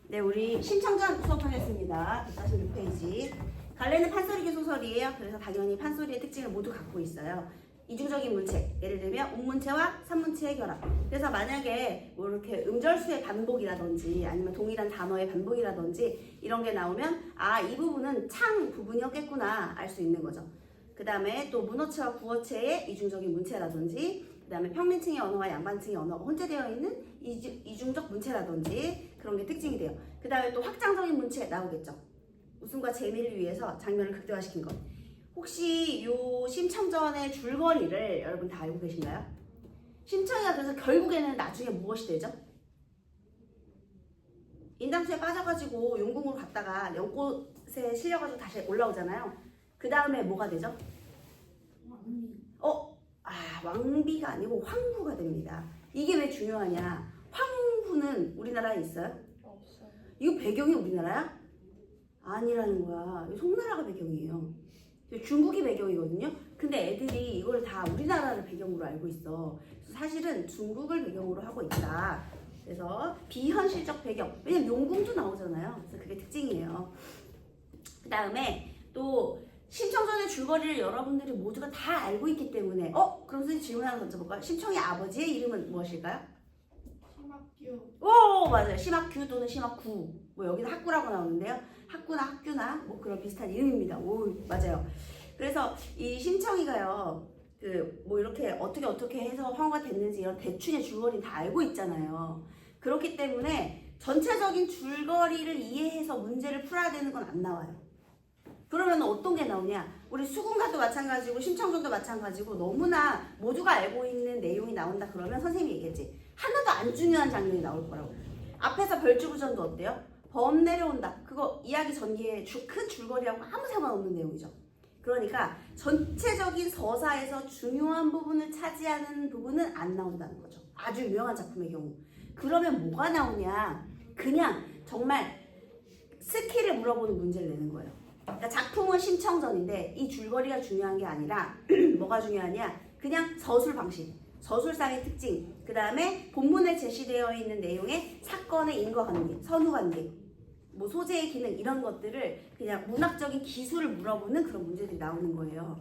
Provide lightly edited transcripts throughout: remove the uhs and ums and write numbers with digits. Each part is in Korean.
네, 우리 신청전 수업하겠습니다. 146페이지. 갈래는 판소리계 소설이에요. 그래서 당연히 판소리의 특징을 모두 갖고 있어요. 이중적인 문체, 예를 들면 운문체와 산문체의 결합. 그래서 만약에 뭐 이렇게 음절수의 반복이라든지 아니면 동일한 단어의 반복이라든지 이런 게 나오면 아, 이 부분은 창 부분이었겠구나 알 수 있는 거죠. 그 다음에 또 문어체와 구어체의 이중적인 문체라든지 그 다음에 평민층의 언어와 양반층의 언어가 혼재되어 있는 이중적 문체라든지 그런 게 특징이 돼요. 그 다음에 또 확장적인 문체 나오겠죠. 웃음과 재미를 위해서 장면을 극대화시킨 것. 혹시 요 심청전의 줄거리를 여러분 다 알고 계신가요? 심청이가 그래서 결국에는 나중에 무엇이 되죠? 인당수에 빠져가지고 용궁으로 갔다가 연꽃에 실려가지고 다시 올라오잖아요. 그 다음에 뭐가 되죠? 왕비가 아니고 황후가 됩니다. 이게 왜 중요하냐? 황후는 우리나라에 있어요? 없어요. 이거 배경이 우리나라야? 아니라는 거야. 이거 송나라가 배경이에요. 중국이 배경이거든요. 근데 애들이 이걸 다 우리나라를 배경으로 알고 있어. 그래서 사실은 중국을 배경으로 하고 있다. 그래서 비현실적 배경. 왜냐면 용궁도 나오잖아요. 그래서 그게 특징이에요. 그 다음에 또 심청전의 줄거리를 여러분들이 모두가 다 알고 있기 때문에 그럼 선생님 질문 하나 던져볼까요? 심청의 아버지의 이름은 무엇일까요? 심학규. 오, 맞아요. 심학규 또는 심학구. 뭐 여기는 학구라고 나오는데요. 학구나 학규나 뭐 그런 비슷한 이름입니다. 오, 맞아요. 그래서 이 심청이가요. 뭐 이렇게 어떻게 해서 황후가 됐는지 이런 대충의 줄거리는 다 알고 있잖아요. 그렇기 때문에 전체적인 줄거리를 이해해서 문제를 풀어야 되는 건 안 나와요. 그러면 어떤 게 나오냐? 우리 수군가도 마찬가지고 심청전도 마찬가지고 너무나 모두가 알고 있는 내용이 나온다 그러면 선생님이 얘기했지. 하나도 안 중요한 장면이 나올 거라고. 앞에서 별주부전도 어때요? 범 내려온다. 그거 이야기 전개의 큰 줄거리하고 아무 상관없는 내용이죠. 그러니까 전체적인 서사에서 중요한 부분을 차지하는 부분은 안 나온다는 거죠. 아주 유명한 작품의 경우. 그러면 뭐가 나오냐? 그냥 정말 스킬을 물어보는 문제를 내는 거예요. 그러니까 작품은 심청전인데 이 줄거리가 중요한 게 아니라 뭐가 중요하냐? 그냥 서술 방식, 서술상의 특징, 그 다음에 본문에 제시되어 있는 내용의 사건의 인과관계, 선후관계, 뭐 소재의 기능 이런 것들을 그냥 문학적인 기술을 물어보는 그런 문제들이 나오는 거예요.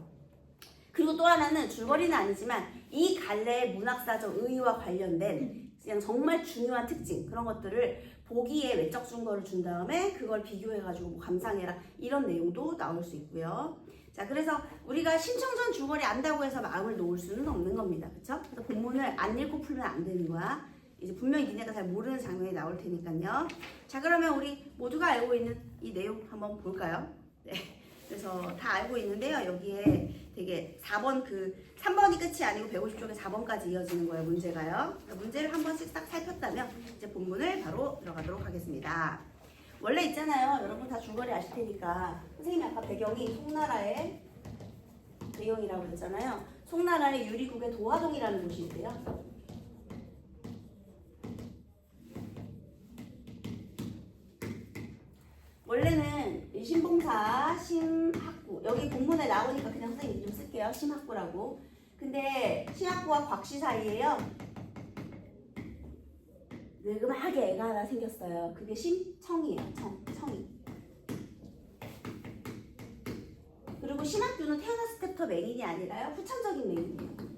그리고 또 하나는 줄거리는 아니지만 이 갈래의 문학사적 의의와 관련된 그냥 정말 중요한 특징 그런 것들을 보기에 외적 증거를 준 다음에 그걸 비교해가지고 뭐 감상해라 이런 내용도 나올 수 있고요. 자, 그래서 우리가 심청전 줄거리 안다고 해서 마음을 놓을 수는 없는 겁니다. 그쵸? 그래서 본문을 안 읽고 풀면 안 되는 거야. 이제 분명히 니네가 잘 모르는 장면이 나올 테니까요. 자, 그러면 우리 모두가 알고 있는 이 내용 한번 볼까요? 네. 그래서 다 알고 있는데요. 여기에 되게 4번 3번이 끝이 아니고 150쪽에 4번까지 이어지는 거예요. 문제가요. 문제를 한 번씩 딱 살폈다면 이제 본문을 바로 들어가도록 하겠습니다. 원래 있잖아요. 여러분 다 줄거리 아실 테니까 선생님이 아까 배경이 송나라의 배경이라고 그랬잖아요. 송나라의 유리국의 도화동이라는 곳이 있대요. 원래는 신봉사 심학구 여기 본문에 나오니까 그냥 선생님 이름 쓸게요. 심학구라고. 근데 심학구와 곽씨 사이에요. 느그하게 애가 하나 생겼어요. 그게 심청이에요. 청이. 그리고 심학규는 태어났을 때부터 맹인이 아니라요. 후천적인 맹인이에요.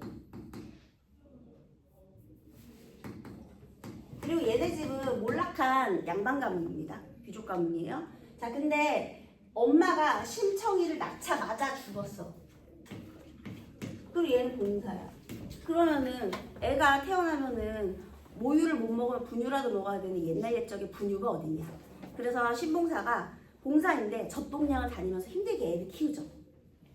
그리고 얘네 집은 몰락한 양반 가문입니다. 귀족 가문이에요. 자, 근데 엄마가 심청이를 낳자마자 죽었어. 그리고 얘는 봉사야. 그러면은 애가 태어나면은 모유를 못 먹으면 분유라도 먹어야 되는 옛날 옛적의 분유가 어딨냐. 그래서 신봉사가 봉사인데 젖동량을 다니면서 힘들게 애를 키우죠.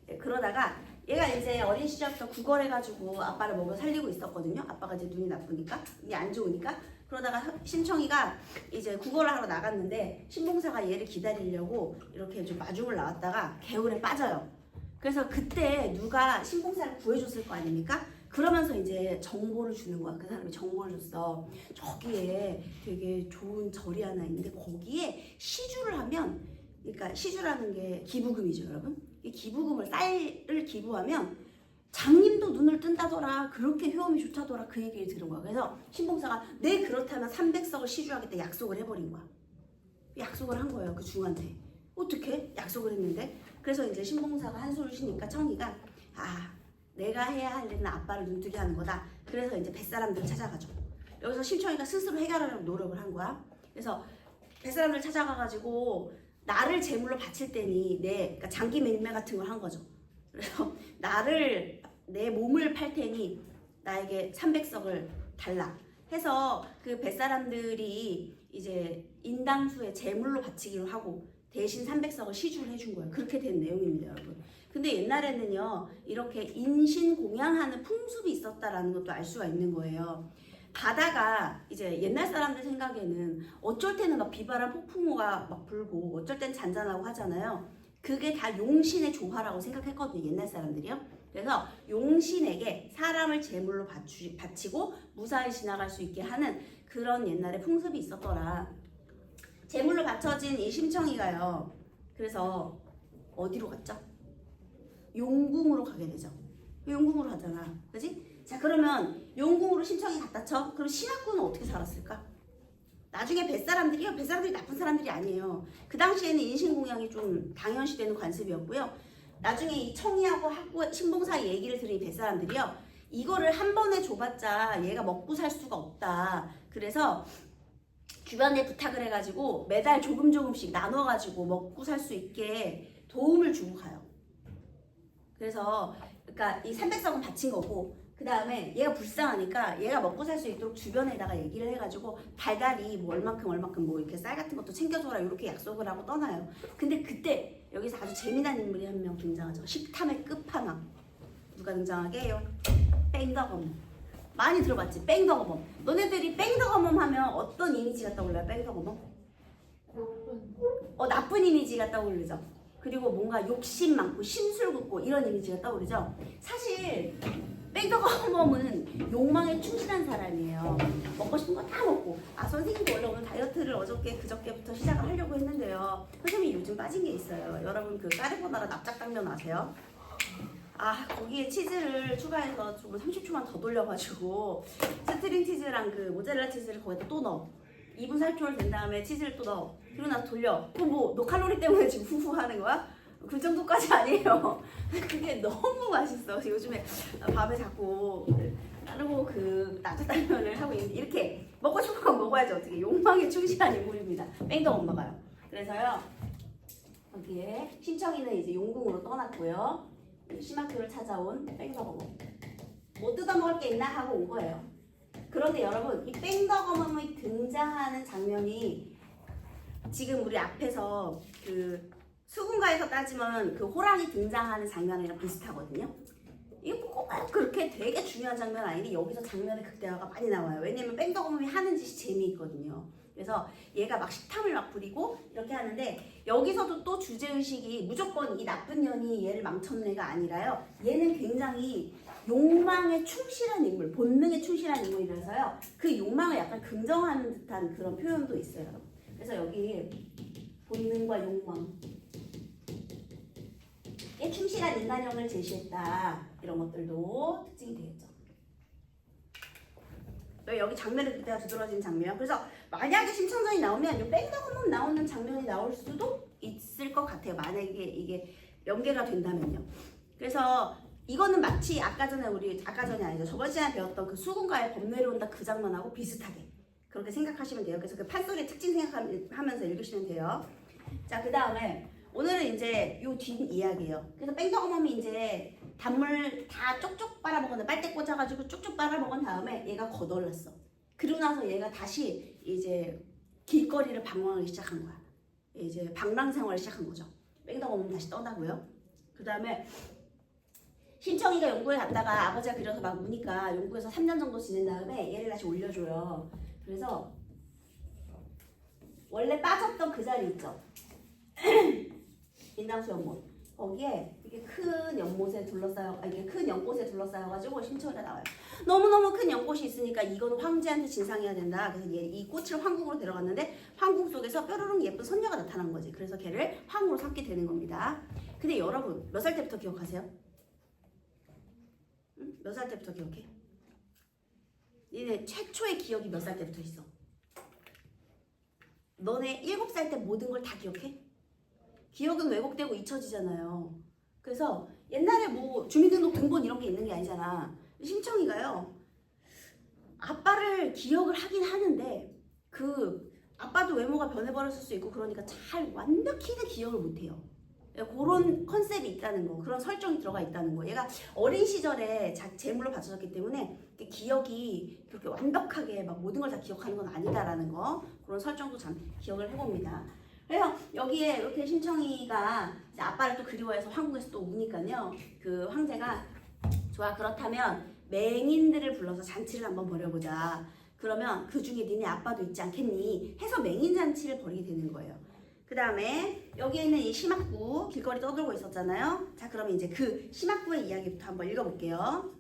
네, 그러다가 얘가 이제 어린 시절부터 구걸해가지고 아빠를 먹여 살리고 있었거든요. 아빠가 이제 눈이 나쁘니까, 이게 안 좋으니까. 그러다가 심청이가 이제 구걸을 하러 나갔는데 신봉사가 얘를 기다리려고 이렇게 좀 마중을 나왔다가 개울에 빠져요. 그래서 그때 누가 신봉사를 구해줬을 거 아닙니까? 그러면서 이제 정보를 주는 거야. 그 사람이 정보를 줬어. 저기에 되게 좋은 절이 하나 있는데 거기에 시주를 하면, 그러니까 시주라는 게 기부금이죠, 여러분. 이 기부금을 쌀을 기부하면 장님도 눈을 뜬다더라. 그렇게 효험이 좋다더라. 그 얘기를 들은 거야. 그래서 신봉사가 네 그렇다면 300석을 시주하겠다 약속을 해버린 거야. 약속을 한 거예요. 그 중한테. 어떻게? 약속을 했는데. 그래서 이제 신봉사가 한숨을 쉬니까 청이가 내가 해야 할 일은 아빠를 눈뜨게 하는 거다. 그래서 이제 뱃사람들을 찾아가죠. 여기서 신청이가 스스로 해결하려고 노력을 한 거야. 그래서 뱃사람들 찾아가가지고 나를 제물로 바칠 때니 그러니까 장기 맹매 같은 걸 한 거죠. 그래서 내 몸을 팔 테니 나에게 300석을 달라 해서 그 뱃사람들이 이제 인당수의 제물로 바치기로 하고 대신 300석을 시주를 해준 거예요. 그렇게 된 내용입니다, 여러분. 근데 옛날에는요, 이렇게 인신공양하는 풍습이 있었다라는 것도 알 수가 있는 거예요. 바다가 이제 옛날 사람들 생각에는 어쩔 때는 막 비바람 폭풍우가 막 불고 어쩔 땐 잔잔하고 하잖아요. 그게 다 용신의 조화라고 생각했거든요, 옛날 사람들이요. 그래서 용신에게 사람을 제물로 바치고 무사히 지나갈 수 있게 하는 그런 옛날에 풍습이 있었더라. 제물로 바쳐진 이 심청이가요. 그래서 어디로 갔죠? 용궁으로 가게 되죠. 용궁으로 가잖아. 그지? 자, 그러면 용궁으로 심청이 갔다 쳐? 그럼 신하꾼은 어떻게 살았을까? 나중에 뱃사람들이 나쁜 사람들이 아니에요. 그 당시에는 인신공양이 좀 당연시되는 관습이었고요. 나중에 이 청이하고 신봉사 얘기를 들은 이 뱃사람들이요. 이거를 한 번에 줘봤자 얘가 먹고 살 수가 없다. 그래서 주변에 부탁을 해가지고 매달 조금씩 나눠가지고 먹고 살 수 있게 도움을 주고 가요. 그래서 그러니까 이 300석은 바친 거고 그 다음에 얘가 불쌍하니까 얘가 먹고 살 수 있도록 주변에다가 얘기를 해가지고 달달이 뭐 얼만큼 뭐 이렇게 쌀 같은 것도 챙겨줘라 이렇게 약속을 하고 떠나요. 근데 그때 여기서 아주 재미난 인물이 한 명 등장하죠. 식탐의 끝판왕. 누가 등장하게 해요? 뺑덕어멈. 많이 들어봤지? 뺑덕어멈. 너네들이 뺑덕어멈 하면 어떤 이미지가 떠올라요? 뺑덕어멈? 나쁜 이미지가 떠오르죠. 그리고 뭔가 욕심 많고 심술궂고 이런 이미지가 떠오르죠. 사실 뺑덕어멈은 욕망에 충실한 사람이에요. 먹고 싶은 거 다 먹고 선생님도 원래 오늘 다이어트를 그저께부터 시작을 하려고 했는데요. 선생님이 요즘 빠진 게 있어요. 여러분 그 까르보나라 납작당면 아세요? 거기에 치즈를 추가해서 조금 30초만 더 돌려가지고 스트링 치즈랑 그 모짜렐라 치즈를 거기다 또 넣어. 2분 40초를 된 다음에 치즈를 또 넣어. 그리고 나서 돌려. 그럼 뭐 너 칼로리 때문에 지금 후후 하는 거야? 그 정도까지 아니에요. 그게 너무 맛있어. 요즘에 밥에 자꾸 따르고 그 납작당면을 하고 있는데 이렇게 먹고 싶은 건 먹어야지 어떻게. 욕망에 충실한 인물입니다. 뺑덕 엄마가요. 그래서요 여기에 신청이는 이제 용궁으로 떠났고요. 심학교를 찾아온 뺑덕어멈. 뭐 뜯어먹을 게 있나 하고 온 거예요. 그런데 여러분 이 뺑덕어멈이 등장하는 장면이 지금 우리 앞에서 그 수군가에서 따지면 그 호랑이 등장하는 장면이랑 비슷하거든요. 이게 꼭 그렇게 되게 중요한 장면 아닌데 여기서 장면의 극대화가 많이 나와요. 왜냐면 뺑덕어멈이 하는 짓이 재미있거든요. 그래서 얘가 막 식탐을 막 부리고 이렇게 하는데 여기서도 또 주제의식이 무조건 이 나쁜 년이 얘를 망쳤는 애가 아니라요. 얘는 굉장히 욕망에 충실한 인물, 본능에 충실한 인물이라서요. 그 욕망을 약간 긍정하는 듯한 그런 표현도 있어요. 그래서 여기 본능과 욕망에 충실한 인간형을 제시했다. 이런 것들도 특징이 되겠죠. 여기 장면에 그때가 두드러진 장면. 그래서 만약에 심청전이 나오면 이 뺑덕어멈 나오는 장면이 나올 수도 있을 것 같아요. 만약에 이게 연계가 된다면요. 그래서 이거는 마치 아까 전에 아니죠. 저번 시간에 배웠던 그 수군가의 범 내려온다 그 장면하고 비슷하게 그렇게 생각하시면 돼요. 그래서 그 판소리 특징 생각하면서 읽으시면 돼요. 자, 그 다음에 오늘은 이제 요 뒷 이야기예요. 그래서 뺑덕어멈이 이제 단물 다 쪽쪽 빨아먹었는데 빨대 꽂아가지고 쪽쪽 빨아먹은 다음에 얘가 거덜났어. 그러고 나서 얘가 다시 이제 길거리를 방황하기 시작한 거야. 이제 방랑 생활을 시작한 거죠. 뺑덕어멈 다시 떠나고요. 그 다음에 신청이가 용궁에 갔다가 아버지가 그려서 막 우니까 용궁에서 3년 정도 지낸 다음에 얘를 다시 올려줘요. 그래서 원래 빠졌던 그 자리 있죠. 인당수 연못. 거기에 이게 큰 연못에 이게 큰 연꽃에 둘러싸여가지고 심청이가 나와요. 너무너무 큰 연꽃이 있으니까 이거는 황제한테 진상해야 된다. 그래서 이 꽃을 황궁으로 데려갔는데 황궁 속에서 뾰로롱 예쁜 선녀가 나타난 거지. 그래서 걔를 황으로 삼게 되는 겁니다. 근데 여러분 몇 살 때부터 기억하세요? 응? 몇 살 때부터 기억해? 니네 최초의 기억이 몇 살 때부터 있어? 너네 7살 때 모든 걸 다 기억해? 기억은 왜곡되고 잊혀지잖아요. 그래서 옛날에 뭐 주민등록 등본 이런 게 있는 게 아니잖아. 심청이가요. 아빠를 기억을 하긴 하는데 그 아빠도 외모가 변해버렸을 수 있고 그러니까 잘 완벽히는 기억을 못해요. 그런 컨셉이 있다는 거, 그런 설정이 들어가 있다는 거. 얘가 어린 시절에 제물로 바쳐졌기 때문에 기억이 그렇게 완벽하게 막 모든 걸 다 기억하는 건 아니다라는 거, 그런 설정도 참 기억을 해봅니다. 그래서 여기에 이렇게 심청이가 이제 아빠를 또 그리워해서 황궁에서 또 우니까요. 그 황제가 좋아, 그렇다면 맹인들을 불러서 잔치를 한번 벌여보자. 그러면 그 중에 니네 아빠도 있지 않겠니? 해서 맹인 잔치를 벌이게 되는 거예요. 그 다음에 여기에 있는 이 심학구 길거리 떠들고 있었잖아요. 자, 그러면 이제 그 심학구의 이야기부터 한번 읽어볼게요.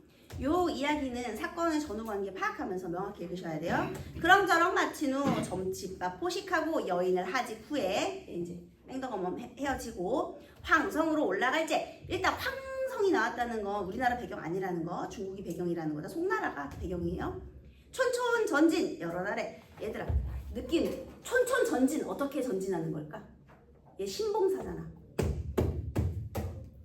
요 이야기는 사건의 전후관계 파악하면서 명확히 읽으셔야 돼요. 그럼저럼 마친 후 점집밥 포식하고 여인을 하직 후에 이제 뺑덕어멈 헤어지고 황성으로 올라갈 때, 일단 황성이 나왔다는 거 우리나라 배경 아니라는 거, 중국이 배경이라는 거다. 송나라가 배경이에요. 촌촌 전진 여러 나라에. 얘들아, 느낌 촌촌 전진 어떻게 전진하는 걸까? 얘 신봉사잖아.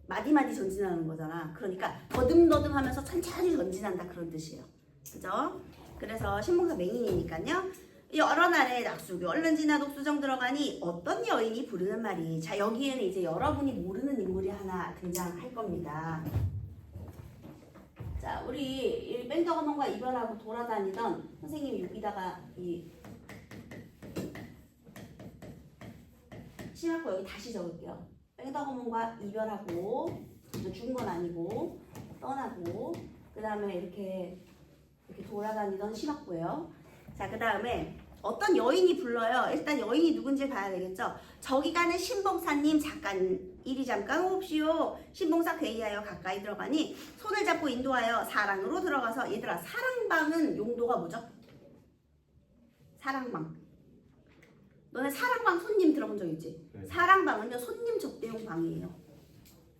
마디마디 전진하는 거잖아. 그러니까 더듬더듬 하면서 천천히 전진한다, 그런 뜻이에요. 그죠? 그래서 신봉사 맹인이니까요. 여러 날의 낙수교 얼른 지나 녹수정 들어가니 어떤 여인이 부르는 말이. 자, 여기에는 이제 여러분이 모르는 인물이 하나 등장할 겁니다. 자, 우리 이 뺑덕어멈과 이별하고 돌아다니던 선생님이 여기다가 이 심학구 여기 다시 적을게요. 뺑덕어멈과 이별하고, 죽은 건 아니고 떠나고, 그 다음에 이렇게 돌아다니던 심학구예요. 자, 그 다음에 어떤 여인이 불러요. 일단 여인이 누군지 봐야 되겠죠. 저기 가는 신봉사님 잠깐 이리 잠깐 옵시오. 신봉사 괴이하여 가까이 들어가니 손을 잡고 인도하여 사랑으로 들어가서. 얘들아, 사랑방은 용도가 뭐죠? 사랑방. 너네 사랑방 손님 들어본 적 있지? 네. 사랑방은요 손님 접대용 방이에요.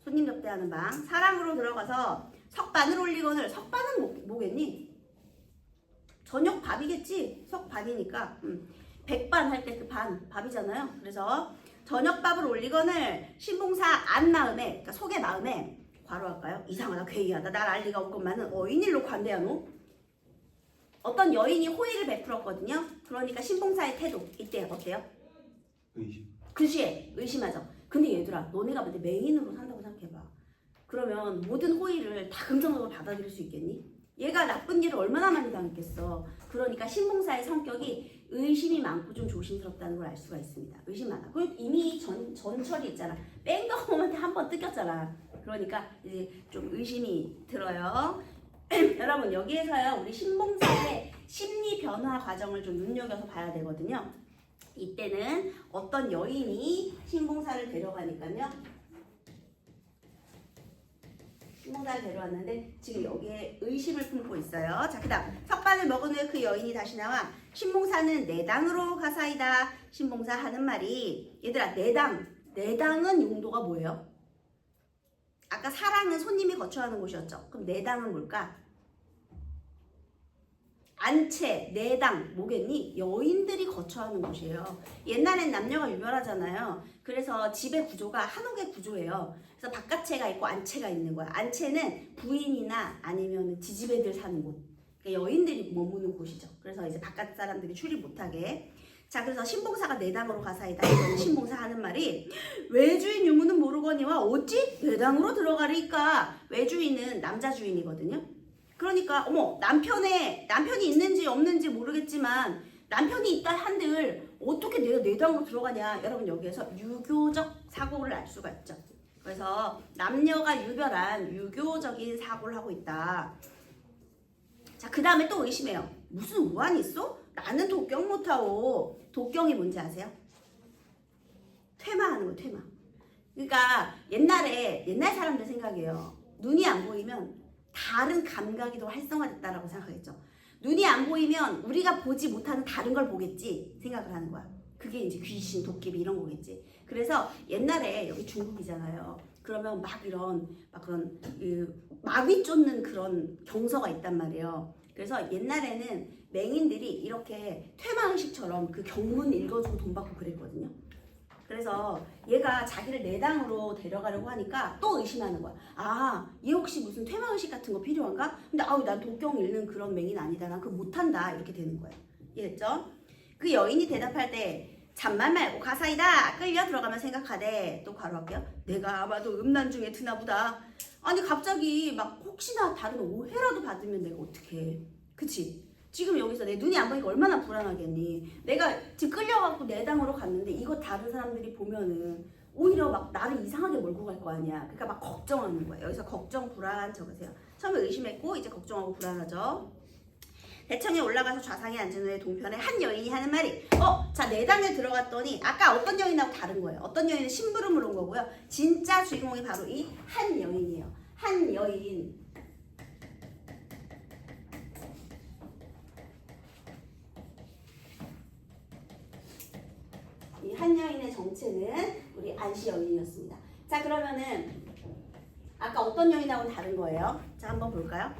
손님 접대하는 방. 사랑으로 들어가서 석반을 올리거늘. 석반은 뭐겠니? 저녁 밥이겠지? 석반이니까. 백반 할 때 그 반 밥이잖아요. 그래서 저녁밥을 올리거늘 신봉사 안 마음에, 그러니까 속의 마음에, 괄호할까요? 이상하다, 괴이하다, 날 알 리가 없건만은 어인일로 관대하노? 어떤 여인이 호의를 베풀었거든요. 그러니까 신봉사의 태도 이때 어때요? 의심. 그치? 의심하죠. 근데 얘들아, 너네가 근데 맹인으로 산다고 생각해봐. 그러면 모든 호의를 다 긍정적으로 받아들일 수 있겠니? 얘가 나쁜 일을 얼마나 많이 당했겠어. 그러니까 신봉사의 성격이 의심이 많고 좀 조심스럽다는 걸 알 수가 있습니다. 의심 많아. 그리고 이미 전철이 있잖아. 뺑덕어멈한테 한 번 뜯겼잖아. 그러니까 이제 좀 의심이 들어요. 여러분, 여기에서요 우리 신봉사의 심리 변화 과정을 좀 눈여겨서 봐야 되거든요. 이때는 어떤 여인이 신봉사를 데려가니까요. 신봉사를 데려왔는데 지금 여기에 의심을 품고 있어요. 자, 그 다음 석반을 먹은 후에 그 여인이 다시 나와 신봉사는 내당으로 가사이다. 신봉사 하는 말이, 얘들아, 내당은 용도가 뭐예요? 아까 사랑은 손님이 거처하는 곳이었죠. 그럼 내당은 뭘까? 안채, 내당 뭐겠니? 여인들이 거처하는 곳이에요. 옛날엔 남녀가 유별하잖아요. 그래서 집의 구조가 한옥의 구조예요. 그래서 바깥채가 있고 안채가 있는 거야. 안채는 부인이나 아니면 지지배들 사는 곳. 그러니까 여인들이 머무는 곳이죠. 그래서 이제 바깥 사람들이 출입 못하게. 자, 그래서 신봉사가 내당으로 가사이다. 신봉사 하는 말이, 외주인 유무는 모르거니와 어찌 내당으로 들어가리까. 외주인은 남자 주인이거든요. 그러니까 어머, 남편이 있는지 없는지 모르겠지만 남편이 있다 한들 어떻게 내가 내당으로 들어가냐. 여러분, 여기에서 유교적 사고를 알 수가 있죠. 그래서 남녀가 유별한 유교적인 사고를 하고 있다. 자, 그 다음에 또 의심해요. 무슨 우환이 있어? 나는 독경 못하오. 독경이 뭔지 아세요? 퇴마하는 거, 퇴마. 그러니까 옛날 사람들 생각이에요. 눈이 안 보이면 다른 감각이 더 활성화됐다라고 생각하겠죠. 눈이 안 보이면 우리가 보지 못하는 다른 걸 보겠지 생각을 하는 거야. 그게 이제 귀신, 도깨비 이런 거겠지. 그래서 옛날에 여기 중국이잖아요. 그러면 막 그런 마귀 쫓는 그런 경서가 있단 말이에요. 그래서 옛날에는 맹인들이 이렇게 퇴마의식처럼 그 경문 읽어주고 돈 받고 그랬거든요. 그래서 얘가 자기를 내당으로 데려가려고 하니까 또 의심하는 거야. 아, 얘 혹시 무슨 퇴마의식 같은 거 필요한가? 근데 아우, 난 독경 읽는 그런 맹인 아니다. 난 그거 못한다. 이렇게 되는 거예요. 이해했죠? 그 여인이 대답할 때 잠만 말고 가사이다. 끌려 들어가면 생각하되 또 바로 할게요. 내가 아마도 음란 중에 드나 보다. 아니 갑자기 막 혹시나 다른 오해라도 받으면 내가 어떡해. 그치? 지금 여기서 내 눈이 안 보니까 얼마나 불안하겠니. 내가 지금 끌려갖고 내당으로 갔는데 이거 다른 사람들이 보면은 오히려 막 나를 이상하게 몰고 갈 거 아니야. 그러니까 막 걱정하는 거야. 여기서 걱정, 불안 적으세요. 처음에 의심했고 이제 걱정하고 불안하죠. 대청에 올라가서 좌상에 앉은 후에 동편에 한 여인이 하는 말이 자 내당에 들어갔더니 아까 어떤 여인하고 다른 거예요. 어떤 여인은 심부름으로 온 거고요. 진짜 주인공이 바로 이 한 여인이에요. 한 여인. 이 한 여인의 정체는 우리 안씨 여인이었습니다. 자 그러면은 아까 어떤 여인하고는 다른 거예요. 자 한번 볼까요?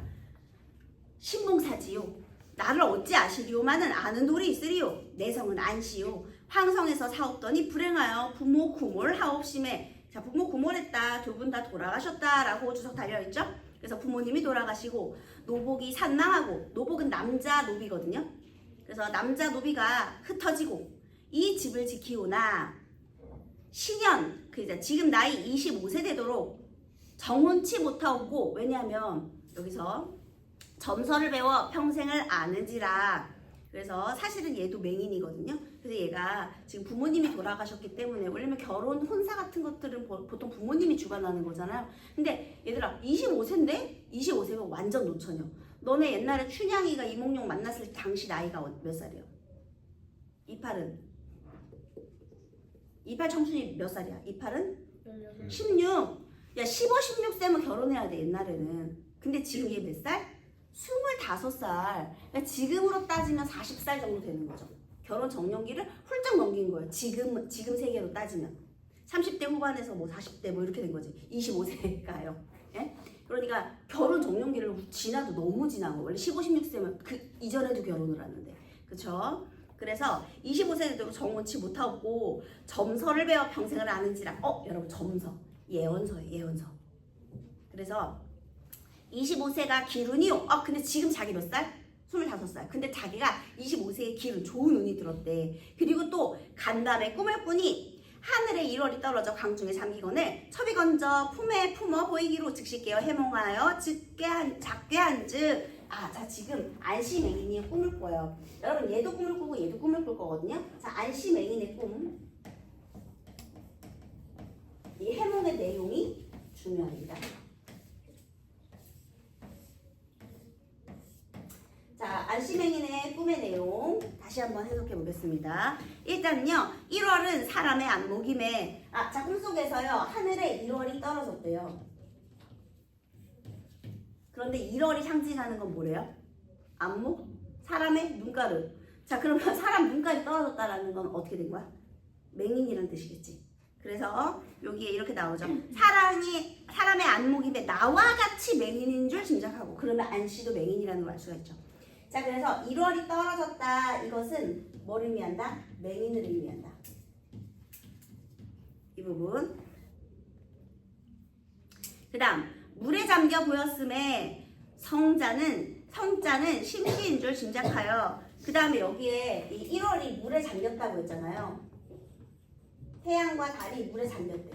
신봉사지요. 나를 어찌 아시리오마는 아는 돌이 있으리요. 내 성은 안시요. 황성에서 사옵더니 불행하여 부모 구몰하옵심에. 자 부모 구몰했다. 두 분 다 돌아가셨다라고 주석 달려있죠. 그래서 부모님이 돌아가시고 노복이 산망하고, 노복은 남자 노비거든요. 그래서 남자 노비가 흩어지고 이 집을 지키오나 신년, 지금 나이 25세 되도록 정혼치 못하옵고, 왜냐하면 여기서 점서를 배워 평생을 아는지라. 그래서 사실은 얘도 맹인이거든요. 그래서 얘가 지금 부모님이 돌아가셨기 때문에, 원래는 결혼 혼사 같은 것들은 보통 부모님이 주관하는 거잖아요. 근데 얘들아 25세인데 25세면 완전 노처녀. 너네 옛날에 춘향이가 이몽룡 만났을 때 당시 나이가 몇 살이야? 이팔 청춘이 몇 살이야? 이팔은? 16. 야 15, 16세면 결혼해야 돼 옛날에는. 근데 지금 얘 몇 살? 25살. 그러니까 지금으로 따지면 40살 정도 되는 거죠. 결혼 정년기를 훌쩍 넘긴 거예요. 지금 세계로 따지면 30대 후반에서 뭐 40대 뭐 이렇게 된 거지. 25세가요. 예? 그러니까 결혼 정년기를 지나도 너무 지난 거. 원래 15, 16세면 그 이전에도 결혼을 하는데, 그렇죠? 그래서 25세 되도록 정혼치 못하고 점서를 배워 평생을 아는지라. 여러분 점서 예언서예요. 예언서. 그래서 25세가 기룬이요. 근데 지금 자기 몇 살? 25살. 근데 자기가 25세의 기룬, 좋은 운이 들었대. 그리고 또 간담에 꿈을 꾸니 하늘에 1월이 떨어져 강중에 잠기거늘 첩이 건져 품에 품어 보이기로 즉시 깨어 해몽하여 작게 한즉. 자 지금 안시맹인이 꿈을 꿔요. 여러분 얘도 꿈을 꾸고 얘도 꿈을 꿀 거거든요. 자 안시맹인의 꿈. 이 해몽의 내용이 중요합니다. 자, 안시맹인의 꿈의 내용 다시 한번 해석해 보겠습니다. 일단요, 1월은 사람의 안목임에, 자, 꿈속에서요, 하늘에 1월이 떨어졌대요. 그런데 1월이 상징하는 건 뭐래요? 안목? 사람의 눈가루. 자, 그러면 사람 눈가루 떨어졌다라는 건 어떻게 된 거야? 맹인이라는 뜻이겠지. 그래서 여기에 이렇게 나오죠. 사람의 안목임에 나와 같이 맹인인 줄 짐작하고, 그러면 안씨도 맹인이라는 걸 알 수가 있죠. 자, 그래서 1월이 떨어졌다. 이것은 뭘 의미한다? 맹인을 의미한다. 이 부분. 그 다음 물에 잠겨 보였음에 성자는 심시인 줄 짐작하여. 그 다음에 여기에 이 1월이 물에 잠겼다고 했잖아요. 태양과 달이 물에 잠겼대.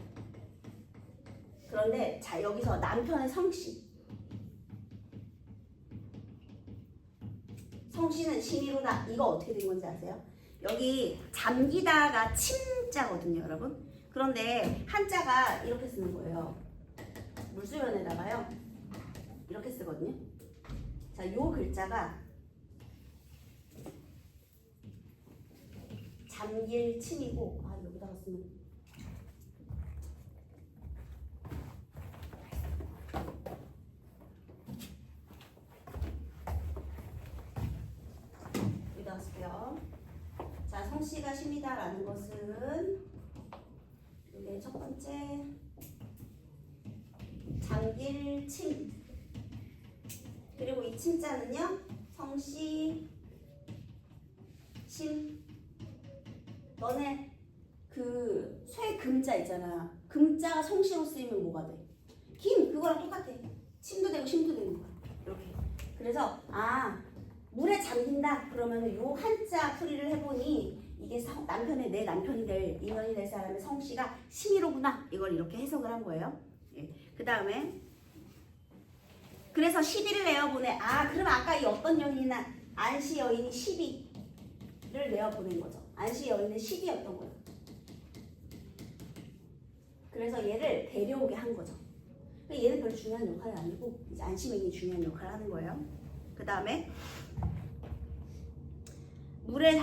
그런데 자 여기서 남편의 성씨. 성씨는 신이로다. 이거 어떻게 된 건지 아세요? 여기 잠기다가 침자거든요, 여러분. 그런데 한자가 이렇게 쓰는 거예요. 물수면에다가요. 이렇게 쓰거든요. 자, 요 글자가 잠길 침이고, 여기다가 쓰면 여기다가 쓸게요. 자, 성씨가 심이다라는 것은 이게 첫 번째 잠길 침. 그리고 이 침자는요, 성씨 심. 너네 그 쇠 금자 있잖아. 금자가 성씨로 쓰이면 뭐가 돼? 김. 그거랑 똑같아. 침도 되고 심도 되는 거야. 이렇게. 그래서 물에 잠긴다 그러면 요 한자 풀이를 해보니 이게 남편의 내 남편이 될 인연이 될 사람의 성씨가 심이로구나. 이걸 이렇게 해석을 한 거예요. 예. 그 다음에 그래서 12를 내어보내. 그러면 아까 이 어떤 여인이나 안씨 여인이 12를 내어보낸 거죠. 안씨 여인은 10이었던 거예요. 그래서 얘를 데려오게 한 거죠. 얘는 별로 중요한 역할이 아니고 이제 안시맹이 중요한 역할을 하는 거예요. 그 다음에 물에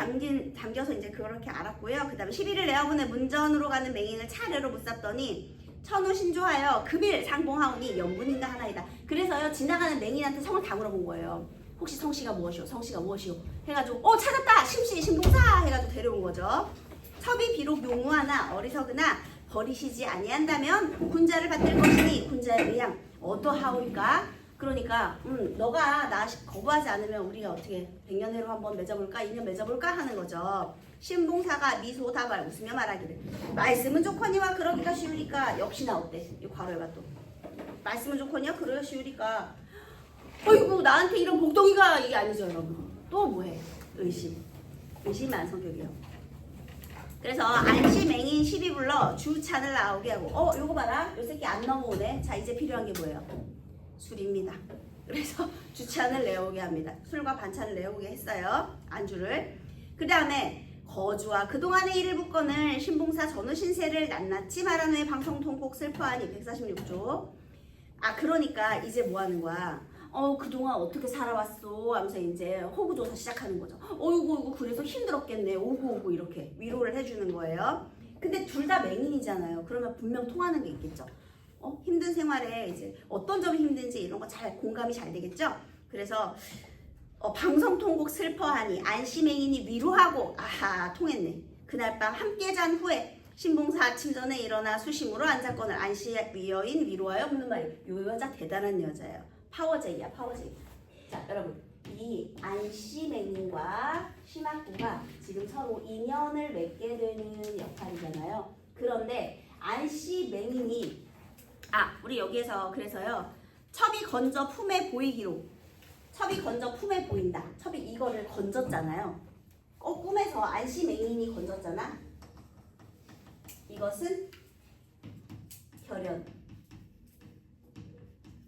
담겨서 이제 그렇게 알았고요. 그 다음에 12를 내어보내 문전으로 가는 맹인을 차례로 묻잡더니 천우신조하여 금일 상봉하오니 연분인가 하나이다. 그래서요 지나가는 맹인한테 성을 다 물어본 거예요. 혹시 성씨가 무엇이오? 성씨가 무엇이오? 해가지고 찾았다! 심씨 신봉사! 해가지고 데려온 거죠. 첩이 비록 용우하나 어리석으나 버리시지 아니한다면 군자를 받들 것이니 군자의 의향 어떠하오리까? 그러니까 너가 나 거부하지 않으면 우리가 어떻게 100년회로 한번 맺어볼까? 2년 맺어볼까? 하는 거죠. 신봉사가 미소 다발 웃으며 말하기를 말씀은 좋거니와 그러기가 쉬우리까. 역시나 어때? 이 괄호가 또 말씀은 좋거니와 그러기가 쉬우리까. 어이구 나한테 이런 복덩이가 이게 아니죠 여러분. 또 뭐해? 의심한 성격이요. 그래서 안시맹인 12 불러 주찬을 나오게 하고 요거 봐라. 요 새끼 안 넘어오네. 자 이제 필요한 게 뭐예요? 술입니다. 그래서 주찬을 내오게 합니다. 술과 반찬을 내오게 했어요. 안주를. 그 다음에 거주와 그동안의 일을 묻건을 신봉사 전후 신세를 낱낱이 말한 후에 방송통곡 슬퍼하니 146조. 그러니까 이제 뭐 하는 거야? 그동안 어떻게 살아왔어? 하면서 이제 호구조사 시작하는 거죠. 어이구 그래서 힘들었겠네. 오구 이렇게 위로를 해주는 거예요. 근데 둘 다 맹인이잖아요. 그러면 분명 통하는 게 있겠죠. 힘든 생활에 이제 어떤 점이 힘든지 이런 거 잘 공감이 잘 되겠죠. 그래서 방송통곡 슬퍼하니 안시맹인이 위로하고 통했네. 그날 밤 함께 잔 후에 신봉사 아침 전에 일어나 수심으로 앉았거늘 안씨 위여인 위로하여 묻는 말이 요 여자 대단한 여자예요. 파워제이야 파워제이. 자 여러분 이 안시맹인과 심학구가 지금 서로 인연을 맺게 되는 역할이잖아요. 그런데 안시맹인이 우리 여기에서 그래서요 첩이 건져 품에 보이기로. 첩이 건져 품에 보인다. 첩이 이거를 건졌잖아요. 꿈에서 안시맹인이 건졌잖아. 이것은 결연.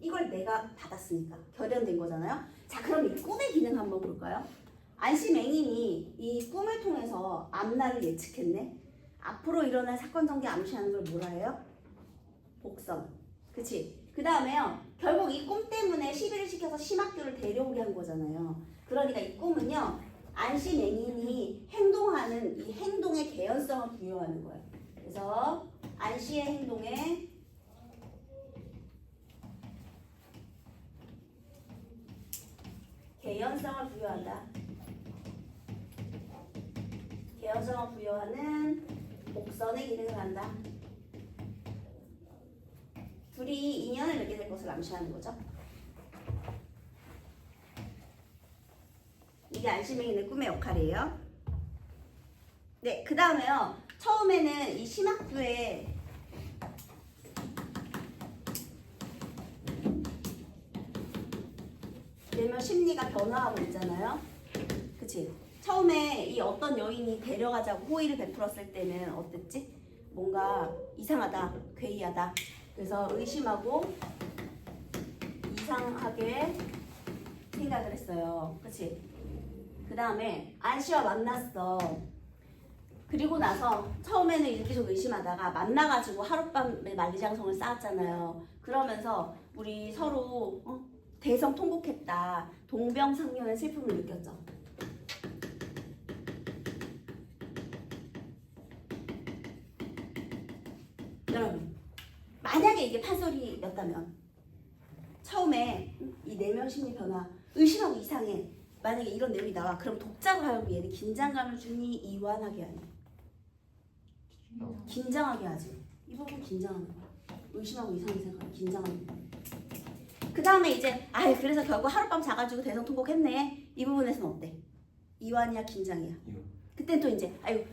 이걸 내가 받았으니까 결연된 거잖아요. 자 그럼 이 꿈의 기능 한번 볼까요? 안시맹인이 이 꿈을 통해서 앞날을 예측했네. 앞으로 일어날 사건 전개 암시하는 걸 뭐라 해요? 복선. 그치? 그 다음에요. 결국 이 꿈 때문에 시비를 시켜서 심학교를 데려오게 한 거잖아요. 그러니까 이 꿈은요. 안시맹인이 행동하는 이 행동의 개연성을 부여하는 거예요. 그래서 안시의 행동에 개연성을 부여한다. 개연성을 부여하는 복선의 기능을 한다. 둘이 인연을 맺게 될 것을 암시하는 거죠. 이게 안시맹인의 꿈의 역할이에요. 네, 그 다음에요. 처음에는 이 심학부에 내면 심리가 변화하고 있잖아요. 그치? 처음에 이 어떤 여인이 데려가자고 호의를 베풀었을 때는 어땠지? 뭔가 이상하다, 괴이하다. 그래서 의심하고 이상하게 생각을 했어요. 그치? 그 다음에 안씨와 만났어. 그리고 나서 처음에는 이렇게 좀 의심하다가 만나가지고 하룻밤에 만리장성을 쌓았잖아요. 그러면서 우리 서로 대성통곡했다. 동병상련의 슬픔을 느꼈죠. 여러분, 만약에 이게 판소리였다면 처음에 이 내면 심리 변화, 의심하고 이상해. 만약에 이런 내용이 나와. 그럼 독자로 하여금 얘는 긴장감을 주니 이완하게 하니. 긴장하게 하지. 이 부분 긴장하는 거야. 의심하고 이상하게 생각하면 긴장하는 거야. 그 다음에 이제 그래서 결국 하룻밤 자가지고 대성통곡했네. 이 부분에서는 어때? 이완이야 긴장이야? 이완. 그땐 또 이제 아유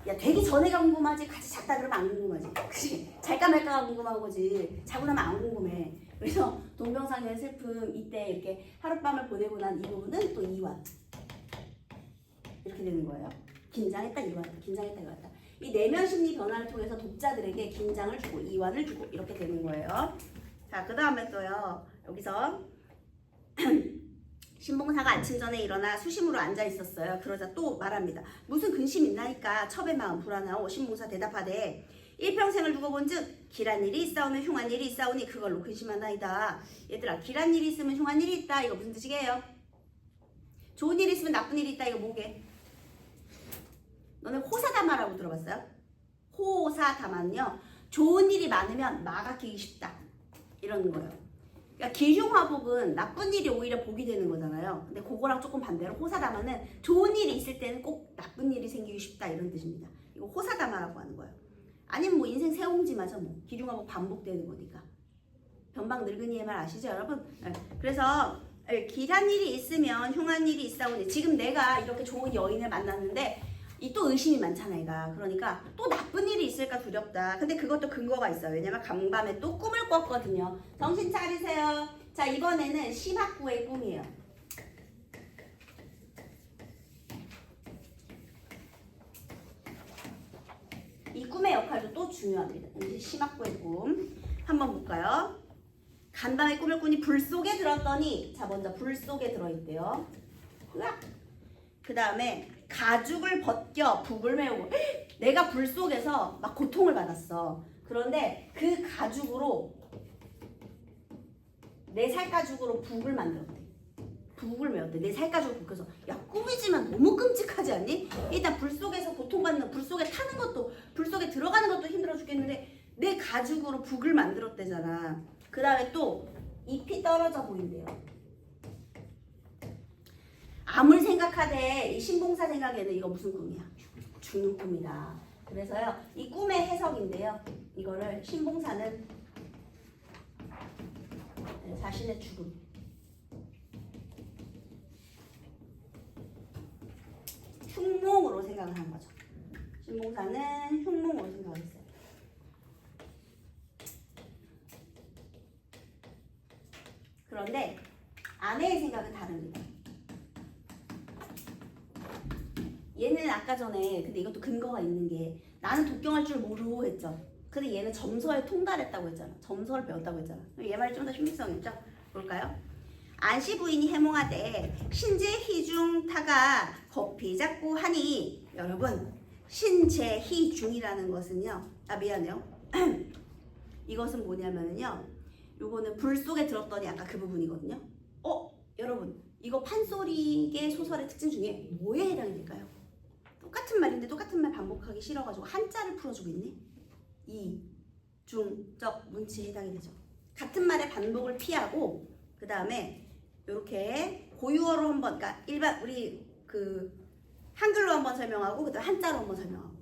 야 되기 전에가 궁금하지 같이 잤다 그러면 안 궁금하지. 그치? 잘까 말까가 궁금한 거지. 자고 나면 안 궁금해. 그래서 동병상련의 슬픔 이때 이렇게 하룻밤을 보내고 난 이 부분은 또 이완 이렇게 되는 거예요. 긴장했다 이완했다 긴장했다 이완했다. 이 내면 심리 변화를 통해서 독자들에게 긴장을 주고 이완을 주고 이렇게 되는 거예요. 자, 그 다음에 또요. 여기서 신봉사가 아침 전에 일어나 수심으로 앉아 있었어요. 그러자 또 말합니다. 무슨 근심 있나이까 첩의 마음 불안하오. 신봉사 대답하되 일평생을 두고 본즉 길한 일이 있사오면 흉한 일이 있사오니 그걸로 근심하나이다. 얘들아 길한 일이 있으면 흉한 일이 있다. 이거 무슨 뜻이게요? 좋은 일이 있으면 나쁜 일이 있다. 이거 뭐게? 너네 호사다마라고 들어봤어요? 호사다마는요. 좋은 일이 많으면 마가 끼기 쉽다. 이런 거예요. 그러니까 기흉화복은 나쁜 일이 오히려 복이 되는 거잖아요. 근데 그거랑 조금 반대로 호사다마는 좋은 일이 있을 때는 꼭 나쁜 일이 생기기 쉽다 이런 뜻입니다. 이거 호사다마라고 하는 거예요. 아니면 뭐 인생 새옹지마저 뭐 기흉화복 반복되는 거니까. 변방 늙은이의 말 아시죠 여러분? 네. 그래서 길한 일이 있으면 흉한 일이 있사오니 지금 내가 이렇게 좋은 여인을 만났는데 이 또 의심이 많잖아 얘가. 그러니까 또 나쁜 일이 있을까 두렵다. 근데 그것도 근거가 있어요. 왜냐면 간밤에 또 꿈을 꿨거든요. 정신 차리세요. 자 이번에는 심학구의 꿈이에요. 이 꿈의 역할도 또 중요합니다. 이제 심학구의 꿈 한번 볼까요? 간밤에 꿈을 꾸니 불 속에 들었더니 자 먼저 불 속에 들어있대요. 으악! 그 다음에 가죽을 벗겨 북을 메우고 내가 불 속에서 막 고통을 받았어. 그런데 그 가죽으로 내 살가죽으로 북을 만들었대. 북을 메웠대. 내 살가죽을 벗겨서 야 꿈이지만 너무 끔찍하지 않니? 일단 불 속에서 고통받는 불 속에 타는 것도 불 속에 들어가는 것도 힘들어 죽겠는데 내 가죽으로 북을 만들었대잖아. 그 다음에 또 잎이 떨어져 보인대요. 아무리 생각하되 이 신봉사 생각에는 이거 무슨 꿈이야? 죽는 꿈이다. 그래서요 이 꿈의 해석인데요. 이거를 신봉사는 자신의 죽음 흉몽으로 생각을 한 거죠. 신봉사는 흉몽으로 생각했어요. 그런데 아내의 생각은 다릅니다. 얘는 아까 전에 근데 이것도 근거가 있는 게 나는 독경할 줄 모르고 했죠. 근데 얘는 점서에 통달했다고 했잖아. 점서를 배웠다고 했잖아. 얘 말이 좀 더 신빙성 있죠? 볼까요? 안씨 부인이 해몽하되 신재희중타가 거피 잡고 하니 여러분 신재희중이라는 것은요. 아 미안해요. 이것은 뭐냐면요. 요거는 불 속에 들었더니 아까 그 부분이거든요. 여러분 이거 판소리계 소설의 특징 중에 뭐에 해당이 될까요? 똑같은 말인데 똑같은 말 반복하기 싫어가지고 한자를 풀어주고 있네. 이, 중, 적, 문치에 해당이 되죠. 같은 말의 반복을 피하고 그 다음에 이렇게 고유어로 한번 그러니까 일반 우리 그 한글로 한번 설명하고 그다음 한자로 한번 설명하고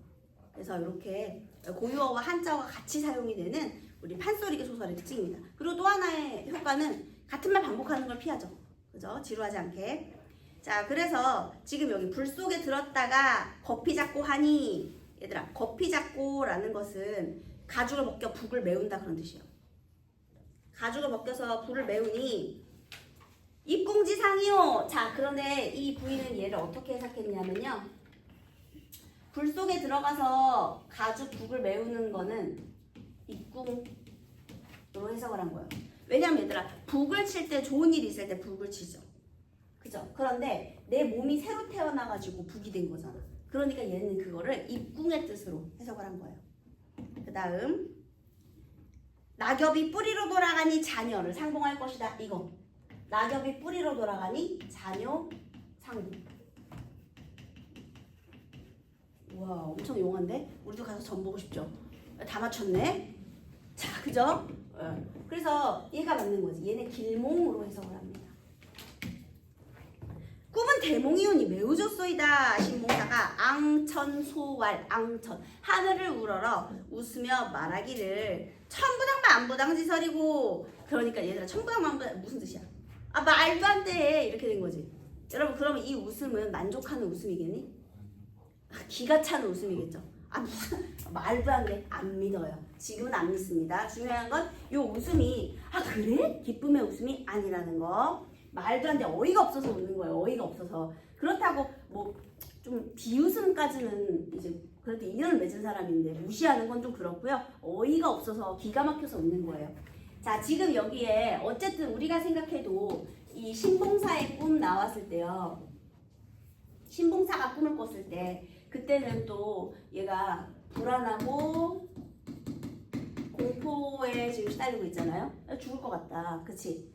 그래서 이렇게 고유어와 한자어가 같이 사용이 되는 우리 판소리계 소설의 특징입니다. 그리고 또 하나의 효과는 같은 말 반복하는 걸 피하죠. 그죠? 지루하지 않게. 자, 그래서 지금 여기 불 속에 들었다가 거피 잡고 하니 얘들아 거피 잡고라는 것은 가죽을 벗겨 북을 메운다 그런 뜻이에요. 가죽을 벗겨서 불을 메우니 입궁지상이요. 자, 그런데 이 부인은 얘를 어떻게 해석했냐면요. 불 속에 들어가서 가죽 북을 메우는 거는 입궁으로 해석을 한 거예요. 왜냐면 얘들아 북을 칠 때 좋은 일이 있을 때 북을 치죠. 그죠? 그런데 내 몸이 새로 태어나가지고 북이 된 거잖아. 그러니까 얘는 그거를 입궁의 뜻으로 해석을 한 거예요. 그 다음 낙엽이 뿌리로 돌아가니 자녀를 상봉할 것이다. 이거 낙엽이 뿌리로 돌아가니 자녀 상봉. 우와 엄청 용한데? 우리도 가서 점 보고 싶죠? 다 맞췄네? 자 그죠? 그래서 얘가 맞는 거지. 얘는 길몽으로 해석을 합니다. 꿈은 대몽이오니 매우 좋소이다. 신봉사가 앙천소왈 앙천 하늘을 우러러 웃으며 말하기를 천부당만부당지설이고 그러니까 얘들아 천부당만부당 무슨 뜻이야? 아 말도 안 돼 이렇게 된 거지. 여러분 그러면 이 웃음은 만족하는 웃음이겠니? 기가 차는 웃음이겠죠. 아 무슨 말도 안 돼. 안 믿어요. 지금은 안 믿습니다. 중요한 건 이 웃음이 아 그래? 기쁨의 웃음이 아니라는 거. 말도 안 돼. 어이가 없어서 웃는 거예요. 어이가 없어서. 그렇다고 뭐 좀 비웃음까지는 이제 그래도 인연을 맺은 사람인데 무시하는 건 좀 그렇고요. 어이가 없어서 기가 막혀서 웃는 거예요. 자 지금 여기에 어쨌든 우리가 생각해도 이 신봉사의 꿈 나왔을 때요. 신봉사가 꿈을 꿨을 때 그때는 또 얘가 불안하고 공포에 지금 시달리고 있잖아요. 죽을 것 같다. 그치?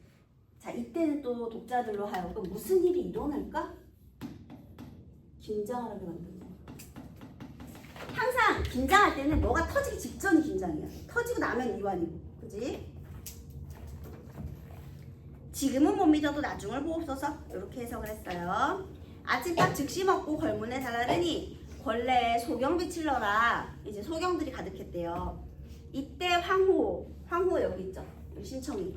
자 이때는 또 독자들로 하여금 무슨 일이 일어날까? 긴장을 하게 만드는 거야. 항상 긴장할 때는 뭐가 터지기 직전이 긴장이야. 터지고 나면 이완이고. 그치? 지금은 못 믿어도 나중을 보옵소서. 이렇게 해석을 했어요. 아침밥 즉시 먹고 걸문에 달라르니 권래 소경 비칠러라. 이제 소경들이 가득했대요. 이때 황후 여기 있죠. 여기 신청이.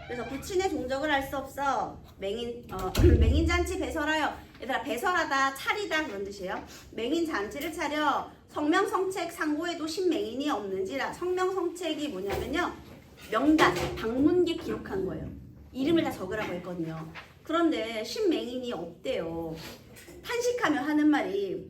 그래서 부친의 종적을 알 수 없어 맹인잔치 배설하여. 얘들아 배설하다 차리다 그런 뜻이에요. 맹인잔치를 차려 성명성책 상고에도 신맹인이 없는지라. 성명성책이 뭐냐면요. 명단 방문객 기록한 거예요. 이름을 다 적으라고 했거든요. 그런데 신맹인이 없대요. 탄식하며 하는 말이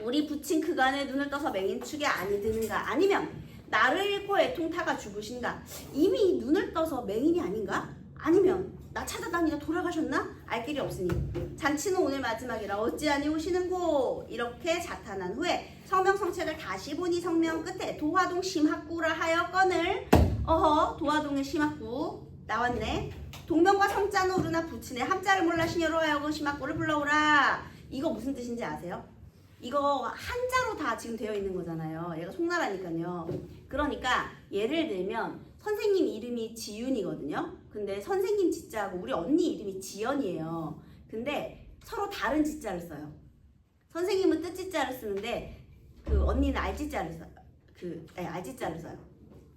우리 부친 그간에 눈을 떠서 맹인축에 아니 드는가. 아니면 나를 잃고 애통타가 죽으신가. 이미 눈을 떠서 맹인이 아닌가? 아니면 나 찾아다니다 돌아가셨나? 알 길이 없으니 잔치는 오늘 마지막이라 어찌하니 오시는고. 이렇게 자탄한 후에 성명성책을 다시 보니 성명 끝에 도화동 심학구라 하여 건을 도화동의 심학구 나왔네. 동명과 성자는 오르나 부친의 함자를 몰라 시녀로 하여금 심학구를 불러오라. 이거 무슨 뜻인지 아세요? 이거 한자로 다 지금 되어 있는 거잖아요. 얘가 송나라니까요. 그러니까 예를 들면 선생님 이름이 지윤이거든요. 근데 선생님 지자하고 우리 언니 이름이 지연이에요. 근데 서로 다른 지자를 써요. 선생님은 뜻지자를 쓰는데 그 언니는 알지자를 써요. 알지자를 써요.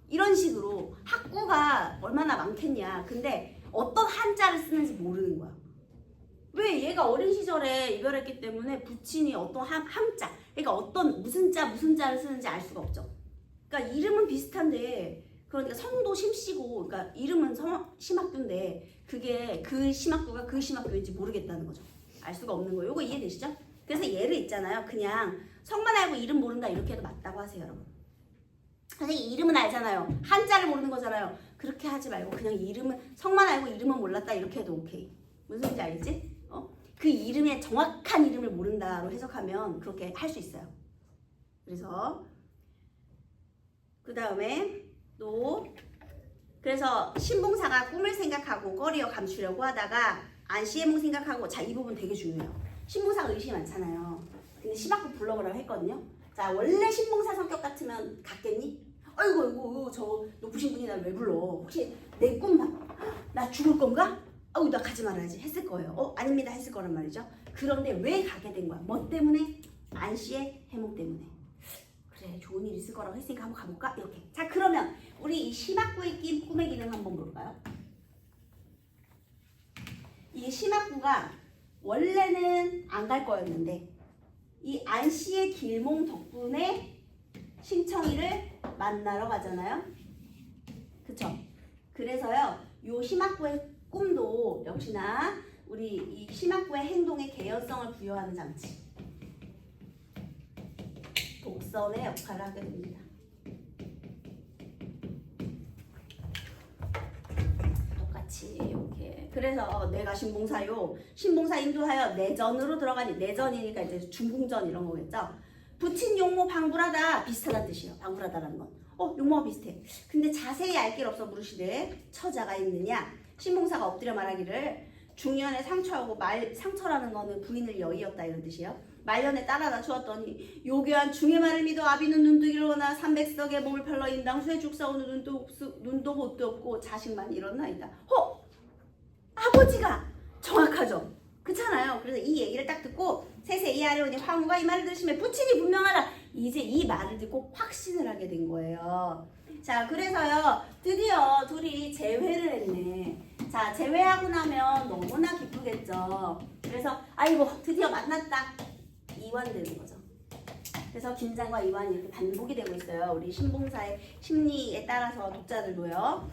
이런 식으로 학구가 얼마나 많겠냐. 근데 어떤 한자를 쓰는지 모르는 거야. 왜? 얘가 어린 시절에 이별했기 때문에 부친이 어떤 함자, 그러니까 어떤 무슨 자를 쓰는지 알 수가 없죠. 그러니까 이름은 비슷한데, 그러니까 성도 심씨고, 그러니까 이름은 심학규인데 그게 그 심학규가 그 심학규인지 모르겠다는 거죠. 알 수가 없는 거예요. 이거 이해되시죠? 그래서 얘를 있잖아요. 그냥 성만 알고 이름 모른다 이렇게 해도 맞다고 하세요, 여러분. 선생님 이름은 알잖아요. 한자를 모르는 거잖아요. 그렇게 하지 말고 그냥 이름은 성만 알고 이름은 몰랐다 이렇게 해도 오케이. 무슨 소리인지 알겠지? 그 이름의 정확한 이름을 모른다로 해석하면 그렇게 할 수 있어요. 그래서 그 다음에 또 그래서 신봉사가 꿈을 생각하고 꺼리어 감추려고 하다가 안시의 몽 생각하고. 자, 이 부분 되게 중요해요. 신봉사가 의심이 많잖아요. 근데 심학구 불러보라고 했거든요. 자, 원래 신봉사 성격 같으면 갔겠니? 아이고 저 높으신 분이 날 왜 불러? 혹시 내 꿈 나 죽을 건가? 아우 나 가지 말아야지 했을 거예요. 아닙니다 했을 거란 말이죠. 그런데 왜 가게 된 거야? 뭐 때문에? 안씨의 해몽 때문에. 그래 좋은 일 있을 거라고 했으니까 한번 가볼까? 이렇게. 자 그러면 우리 이 심학구의 낀 꿈의 기능 한번 볼까요? 이 심학구가 원래는 안 갈 거였는데 이 안씨의 길몽 덕분에 신청이를 만나러 가잖아요. 그쵸? 그래서요 요 심학구의 꿈도 역시나 우리 이 심학구의 행동에 개연성을 부여하는 장치, 독선의 역할을 하게 됩니다. 똑같이 이렇게. 그래서 내가 신봉사요. 신봉사 인도하여 내전으로 들어가니, 내전이니까 이제 중궁전 이런 거겠죠. 부친 용모 방불하다 비슷하다는 뜻이에요. 방불하다라는 건. 용모가 비슷해. 근데 자세히 알 길 없어 물으시되 처자가 있느냐. 신봉사가 엎드려 말하기를 중년에 상처하고 상처라는 거는 부인을 여의었다 이런 뜻이에요. 말년에 따라다 주었더니 요교한 중의 말을 믿어 아비는 눈뜨기를 원하 300석의 몸을 팔러 인당수에 죽사오는 눈도 못도 없고 자식만 일어나이다. 아버지가 정확하죠. 그렇잖아요. 그래서 이 얘기를 딱 듣고 세세히 하려니 황후가 이 말을 들으시면 부친이 분명하다. 이제 이 말을 듣고 확신을 하게 된 거예요. 자 그래서요 드디어 둘이 재회를 했네. 자, 제외하고 나면 너무나 기쁘겠죠. 그래서 아이고 드디어 만났다. 이완되는 거죠. 그래서 긴장과 이완이 이렇게 반복이 되고 있어요. 우리 신봉사의 심리에 따라서 독자들도요.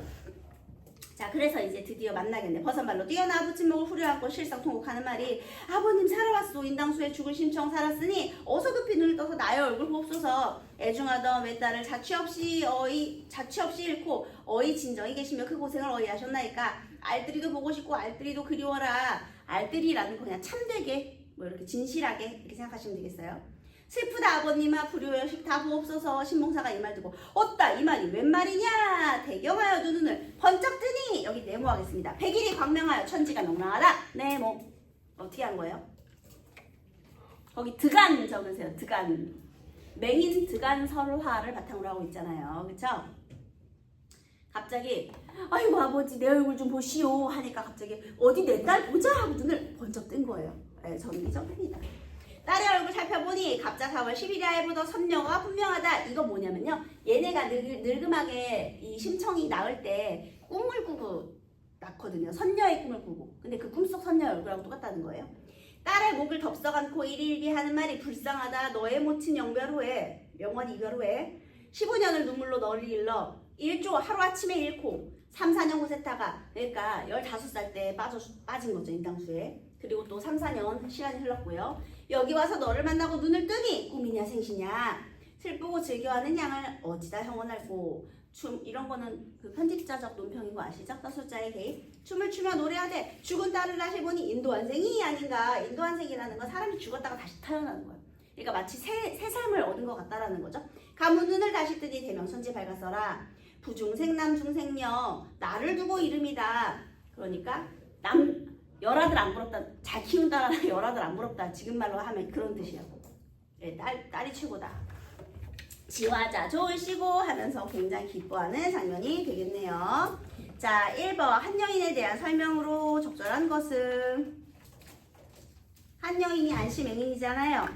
자, 그래서 이제 드디어 만나겠네. 버선발로 뛰어나 아부친목을 후려안고 실성통곡하는 말이 아버님 살아왔소. 인당수에 죽을 심청 살았으니 어서 급히 눈을 떠서 나의 얼굴 보옵소서. 애중하던 외딸을 자취 없이 잃고 어이 진정이 계시며 그 고생을 어이하셨나이까. 알뜰이도 보고 싶고 알뜰이도 그리워라. 알뜰이라는 거 그냥 참되게 뭐 이렇게 진실하게 이렇게 생각하시면 되겠어요. 슬프다 아버님아 불효여식 다 보옵소서. 신봉사가 이 말 듣고 어따 이 말이 웬 말이냐. 대경하여 두 눈을 번쩍 뜨니 여기 네모하겠습니다. 백일이 광명하여 천지가 명랑하다. 네모. 어떻게 한 거예요? 거기 드간 적으세요. 드간. 맹인 드간 설화를 바탕으로 하고 있잖아요. 그쵸? 갑자기 아이고 아버지 내 얼굴 좀 보시오 하니까 갑자기 어디 내 딸 보자 하고 눈을 번쩍 뜬 거예요. 네, 저는 이 정도입니다. 딸의 얼굴 살펴보니 갑자 4월 11일 알보다 선녀가 분명하다. 이거 뭐냐면요. 얘네가 늙음하게 이 심청이 나을 때 꿈을 꾸고 낳거든요. 선녀의 꿈을 꾸고. 근데 그 꿈속 선녀의 얼굴하고 똑같다는 거예요. 딸의 목을 덥석 안고 일일이 하는 말이 불쌍하다. 너의 모친 영별 후에 명원 이별 후에 15년을 눈물로 너를 일러 1조 하루아침에 잃고 3, 4년 고생다가 그러니까 15살 때 빠진 거죠. 인당수에. 그리고 또 3, 4년 시간이 흘렀고요. 여기 와서 너를 만나고 눈을 뜨니 꿈이냐 생시냐. 슬프고 즐겨하는 양을 어찌다 형언할꼬. 춤 이런 거는 그 편집자적 논평인 거 아시죠? 서술자의 개입. 춤을 추며 노래하되 죽은 딸을 다시 보니 인도환생이 아닌가. 인도환생이라는 건 사람이 죽었다가 다시 태어나는 거예요. 그러니까 마치 새 삶을 얻은 것 같다라는 거죠. 가문 눈을 다시 뜨니 대명천지 밝았어라. 부중생 남중생녀 나를 두고 이름이다. 그러니까 열아들 안 부럽다. 잘 키운 딸 열아들 안 부럽다. 지금 말로 하면 그런 뜻이에요. 네, 딸이 최고다. 지화자 좋으시고 하면서 굉장히 기뻐하는 장면이 되겠네요. 자, 1번 한 여인에 대한 설명으로 적절한 것은 한 여인이 안시맹인이잖아요.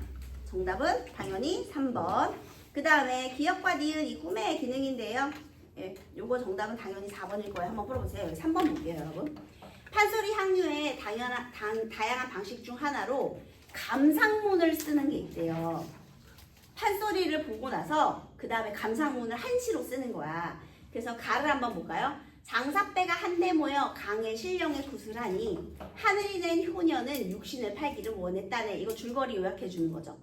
정답은 당연히 3번. 그 다음에 기억과 니은 이 꿈의 기능인데요. 예, 요거 정답은 당연히 4번일 거예요. 한번 풀어보세요. 3번 볼게요, 여러분. 판소리 항류의 다양한 방식 중 하나로 감상문을 쓰는 게 있대요. 판소리를 보고 나서 그 다음에 감상문을 한시로 쓰는 거야. 그래서 가를 한번 볼까요? 장사배가 한데 모여 강의 신령에 구슬하니 하늘이 낸 효녀는 육신을 팔기를 원했다네. 이거 줄거리 요약해 주는 거죠.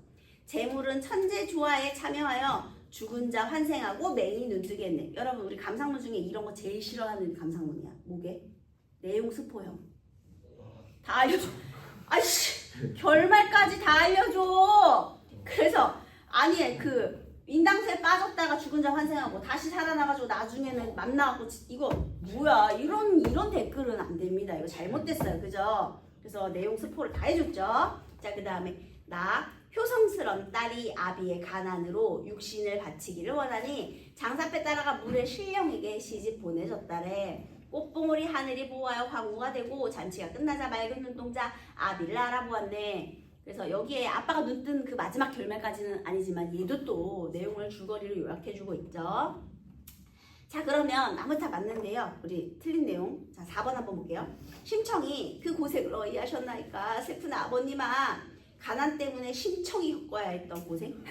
재물은 천재 조화에 참여하여 죽은 자 환생하고 맹이 눈뜨겠네. 여러분 우리 감상문 중에 이런 거 제일 싫어하는 감상문이야. 뭐게? 내용 스포형. 다 알려줘. 아이씨 결말까지 다 알려줘. 그래서 아니 그 인당수에 빠졌다가 죽은 자 환생하고 다시 살아나가지고 나중에는 만나고 이거 뭐야 이런 댓글은 안 됩니다. 이거 잘못됐어요. 그죠? 그래서 내용 스포를 다 해줬죠. 자, 그 다음에 나 효성스런 딸이 아비의 가난으로 육신을 바치기를 원하니 장사패 따라가 물의 신령에게 시집 보내줬다래. 꽃봉오리 하늘이 보아여 황후가 되고 잔치가 끝나자 맑은 눈동자 아비를 알아보았네. 그래서 여기에 아빠가 눈 뜬 그 마지막 결말까지는 아니지만 얘도 또 내용을 줄거리로 요약해주고 있죠. 자, 그러면 아무 다 맞는데요. 우리 틀린 내용. 자, 4번 한번 볼게요. 심청이 그 고생을 어이하셨나이까. 슬픈 아버님아. 가난 때문에 심청이 겪어야 했던 고생.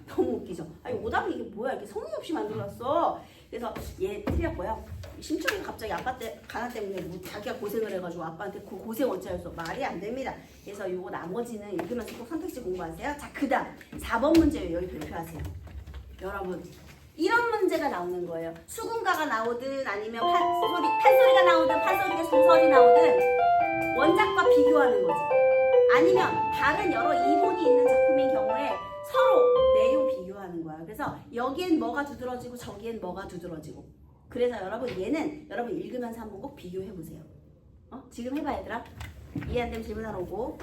너무 웃기죠. 아니 오답이 이게 뭐야. 이렇게 성의 없이 만들었어. 그래서 얘 틀렸고요. 심청이가 갑자기 아빠 때 가난 때문에 뭐 자기가 고생을 해가지고 아빠한테 그 고생 어찌하였어. 말이 안 됩니다. 그래서 요거 나머지는 읽으면서 꼭 선택지 공부하세요. 자, 그 다음 4번 문제 여기 발표하세요. 여러분 이런 문제가 나오는 거예요. 수군가가 나오든 아니면 판소리가 나오든 판소리가 소설이 나오든 원작과 비교하는 거지. 아니면 다른 여러 이본이 있는 작품인 경우에 서로 내용 비교하는 거야. 그래서 여기엔 뭐가 두드러지고 저기엔 뭐가 두드러지고. 그래서 여러분 얘는 여러분 읽으면서 한번 꼭 비교해보세요. 지금 해봐 얘들아. 이해 안 되면 질문 하러 오고.